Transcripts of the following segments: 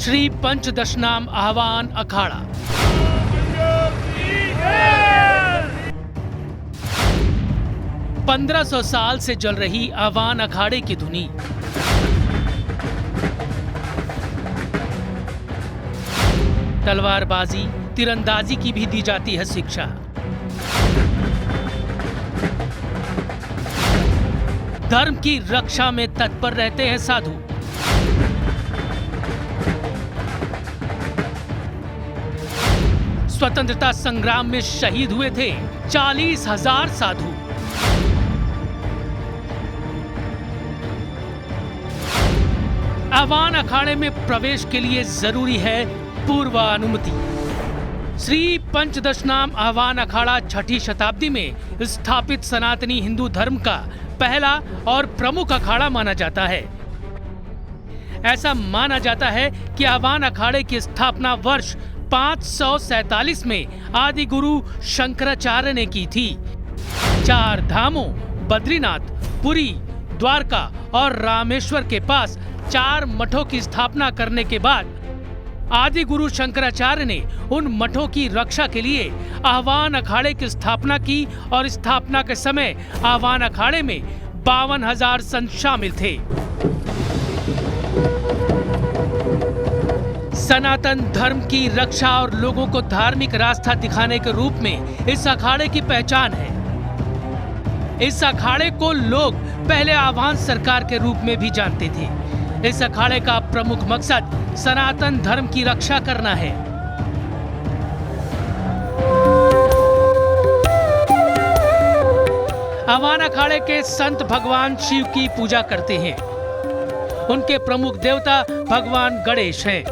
श्री पंचदशनाम आह्वान अखाड़ा। पंद्रह 1500 साल से जल रही आह्वान अखाड़े की धुनी तलवारबाजी, तीरंदाजी की भी दी जाती है शिक्षा। धर्म की रक्षा में तत्पर रहते हैं साधु। स्वतंत्रता संग्राम में शहीद हुए थे 40,000 साधु। आह्वान अखाड़े में प्रवेश के लिए जरूरी है पूर्वानुमति। श्री पंचदशनाम आह्वान अखाड़ा 6ठी शताब्दी में स्थापित सनातनी हिंदू धर्म का पहला और प्रमुख अखाड़ा माना जाता है। ऐसा माना जाता है कि आह्वान अखाड़े की स्थापना वर्ष 547 में आदि गुरु शंकराचार्य ने की थी। 4 धामों बद्रीनाथ, पुरी, द्वारका और रामेश्वर के पास 4 मठों की स्थापना करने के बाद आदि गुरु शंकराचार्य ने उन मठों की रक्षा के लिए आह्वान अखाड़े की स्थापना की और स्थापना के समय आह्वान अखाड़े में 52,000 संत शामिल थे। सनातन धर्म की रक्षा और लोगों को धार्मिक रास्ता दिखाने के रूप में इस अखाड़े की पहचान है। इस अखाड़े को लोग पहले आह्वान सरकार के रूप में भी जानते थे। इस अखाड़े का प्रमुख मकसद सनातन धर्म की रक्षा करना है। आह्वान अखाड़े के संत भगवान शिव की पूजा करते हैं। उनके प्रमुख देवता भगवान गणेश हैं।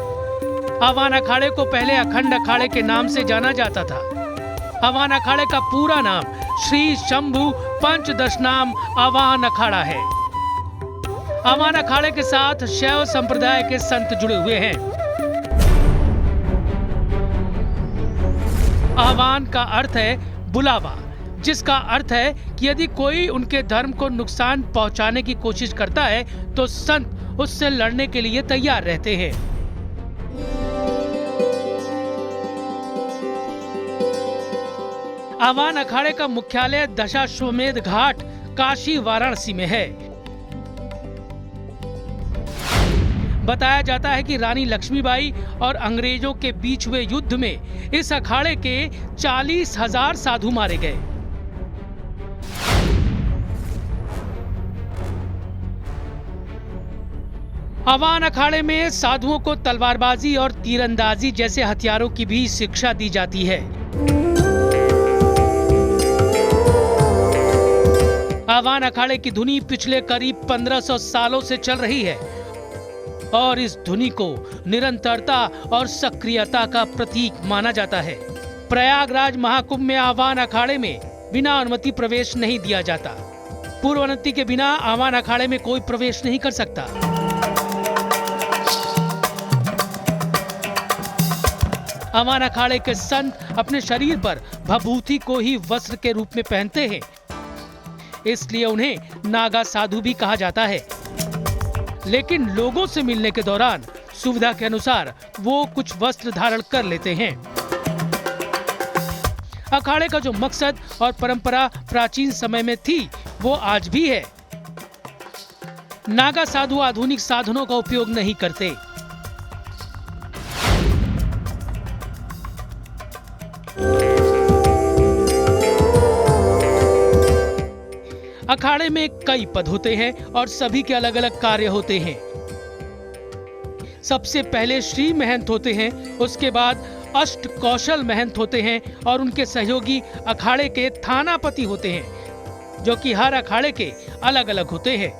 आह्वान अखाड़े को पहले अखंड अखाड़े के नाम से जाना जाता था। आह्वान अखाड़े का पूरा नाम श्री शंभु पंचदशनाम आह्वान अखाड़ा है। आह्वान अखाड़े के साथ शैव संप्रदाय के संत जुड़े हुए हैं। आह्वान का अर्थ है बुलावा, जिसका अर्थ है कि यदि कोई उनके धर्म को नुकसान पहुंचाने की कोशिश करता है तो संत उससे लड़ने के लिए तैयार रहते हैं। आह्वान अखाड़े का मुख्यालय दशाश्वमेध घाट काशी वाराणसी में है। बताया जाता है कि रानी लक्ष्मीबाई और अंग्रेजों के बीच हुए युद्ध में इस अखाड़े के 40,000 साधु मारे गए। आह्वान अखाड़े में साधुओं को तलवारबाजी और तीरंदाजी जैसे हथियारों की भी शिक्षा दी जाती है। आह्वान अखाड़े की धुनी पिछले करीब 1500 सालों से चल रही है और इस धुनी को निरंतरता और सक्रियता का प्रतीक माना जाता है। प्रयागराज महाकुंभ में आह्वान अखाड़े में बिना अनुमति प्रवेश नहीं दिया जाता। पूर्व अनुमति के बिना आह्वान अखाड़े में कोई प्रवेश नहीं कर सकता। आह्वान अखाड़े के संत अपने शरीर पर भभूति को ही वस्त्र के रूप में पहनते हैं, इसलिए उन्हें नागा साधु भी कहा जाता है। लेकिन लोगों से मिलने के दौरान सुविधा के अनुसार वो कुछ वस्त्र धारण कर लेते हैं। अखाड़े का जो मकसद और परंपरा प्राचीन समय में थी वो आज भी है। नागा साधु आधुनिक साधनों का उपयोग नहीं करते। अखाड़े में कई पद होते हैं और सभी के अलग अलग कार्य होते हैं। सबसे पहले श्री महंत होते हैं, उसके बाद अष्ट कौशल महंत होते हैं और उनके सहयोगी अखाड़े के थानापति होते हैं, जो कि हर अखाड़े के अलग अलग होते हैं।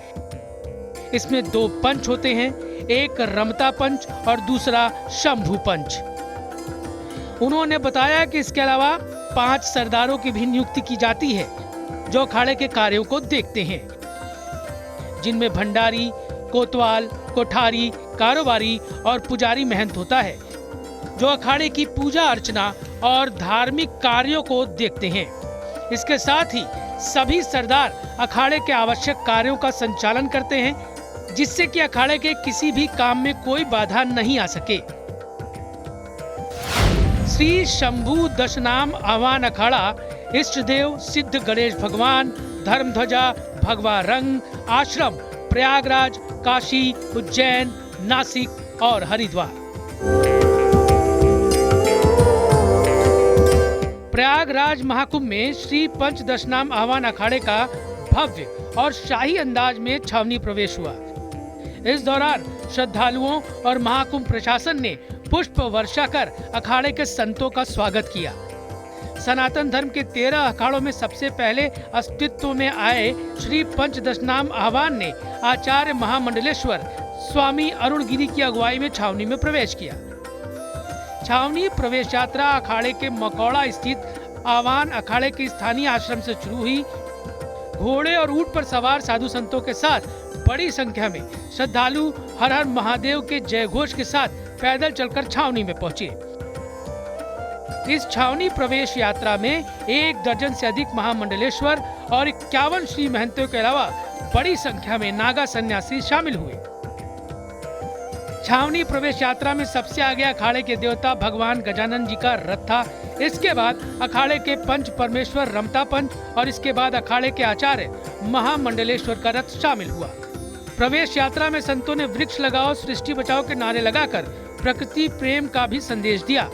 इसमें 2 पंच होते हैं, एक रमता पंच और दूसरा शंभु पंच। उन्होंने बताया कि इसके अलावा 5 सरदारों की भी नियुक्ति की जाती है, जो अखाड़े के कार्यों को देखते हैं, जिनमें भंडारी, कोतवाल, कोठारी, कारोबारी और पुजारी महंत होता है, जो अखाड़े की पूजा अर्चना और धार्मिक कार्यों को देखते हैं। इसके साथ ही सभी सरदार अखाड़े के आवश्यक कार्यों का संचालन करते हैं जिससे कि अखाड़े के किसी भी काम में कोई बाधा नहीं आ सके। श्री शंभू दशनाम आह्वान अखाड़ा इष्ट देव सिद्ध गणेश भगवान, धर्मध्वजा, भगवा रंग, आश्रम प्रयागराज, काशी, उज्जैन, नासिक और हरिद्वार। प्रयागराज महाकुंभ में श्री पंचदशनाम आह्वान अखाड़े का भव्य और शाही अंदाज में छावनी प्रवेश हुआ। इस दौरान श्रद्धालुओं और महाकुंभ प्रशासन ने पुष्प वर्षा कर अखाड़े के संतों का स्वागत किया। सनातन धर्म के 13 अखाड़ों में सबसे पहले अस्तित्व में आए श्री पंचदशनाम आह्वान ने आचार्य महामंडलेश्वर स्वामी अरुणगिरी की अगुवाई में छावनी में प्रवेश किया। छावनी प्रवेश यात्रा अखाड़े के मकौड़ा स्थित आह्वान अखाड़े के स्थानीय आश्रम से शुरू हुई। घोड़े और ऊंट पर सवार साधु संतों के साथ बड़ी संख्या में श्रद्धालु हर हर महादेव के जयघोष के साथ पैदल चलकर छावनी में पहुंचे। इस छावनी प्रवेश यात्रा में 1 दर्जन से अधिक महामंडलेश्वर और 51 श्री महंतों के अलावा बड़ी संख्या में नागा सन्यासी शामिल हुए। छावनी प्रवेश यात्रा में सबसे आगे अखाड़े के देवता भगवान गजानन जी का रथ था। इसके बाद अखाड़े के पंच परमेश्वर रमता पंच और इसके बाद अखाड़े के आचार्य महामंडलेश्वर का रथ शामिल हुआ। प्रवेश यात्रा में संतों ने वृक्ष लगाओ सृष्टि बचाओ के नारे लगाकर प्रकृति प्रेम का भी संदेश दिया।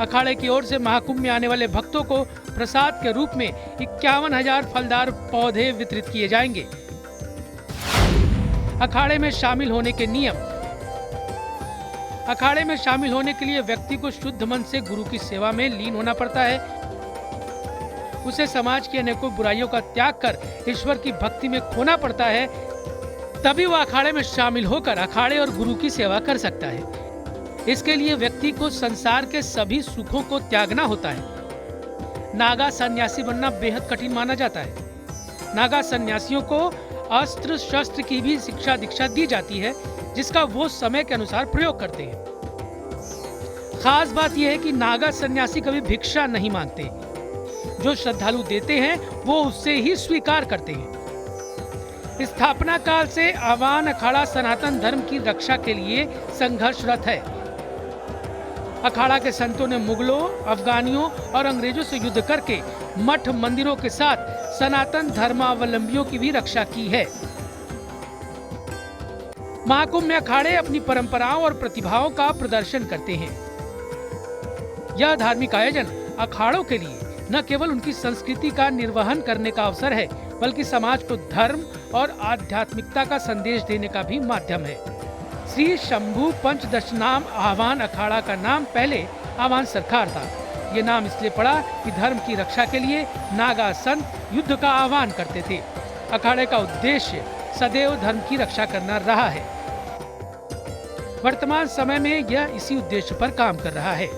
अखाड़े की ओर से महाकुंभ में आने वाले भक्तों को प्रसाद के रूप में 51,000 फलदार पौधे वितरित किए जाएंगे। अखाड़े में शामिल होने के नियम। अखाड़े में शामिल होने के लिए व्यक्ति को शुद्ध मन से गुरु की सेवा में लीन होना पड़ता है। उसे समाज की अनेकों बुराइयों का त्याग कर ईश्वर की भक्ति में खोना पड़ता है, तभी वह अखाड़े में शामिल होकर अखाड़े और गुरु की सेवा कर सकता है। इसके लिए व्यक्ति को संसार के सभी सुखों को त्यागना होता है। नागा सन्यासी बनना बेहद कठिन माना जाता है। नागा सन्यासियों को अस्त्र शस्त्र की भी शिक्षा दीक्षा दी जाती है, जिसका वो समय के अनुसार प्रयोग करते हैं। खास बात यह है कि नागा सन्यासी कभी भिक्षा नहीं मांगते। जो श्रद्धालु देते हैं वो उससे ही स्वीकार करते हैं। स्थापना काल से आह्वान अखाड़ा सनातन धर्म की रक्षा के लिए संघर्षरत है। अखाड़ा के संतों ने मुगलों, अफगानियों और अंग्रेजों से युद्ध करके मठ मंदिरों के साथ सनातन धर्मावलंबियों की भी रक्षा की है। महाकुंभ में अखाड़े अपनी परंपराओं और प्रतिभाओं का प्रदर्शन करते हैं। यह धार्मिक आयोजन अखाड़ों के लिए न केवल उनकी संस्कृति का निर्वहन करने का अवसर है, बल्कि समाज को धर्म और आध्यात्मिकता का संदेश देने का भी माध्यम है। श्री शंभू पंचदशनाम आह्वान अखाड़ा का नाम पहले आह्वान सरकार था। ये नाम इसलिए पड़ा कि धर्म की रक्षा के लिए नागा संत युद्ध का आह्वान करते थे। अखाड़े का उद्देश्य सदैव धर्म की रक्षा करना रहा है। वर्तमान समय में यह इसी उद्देश्य पर काम कर रहा है।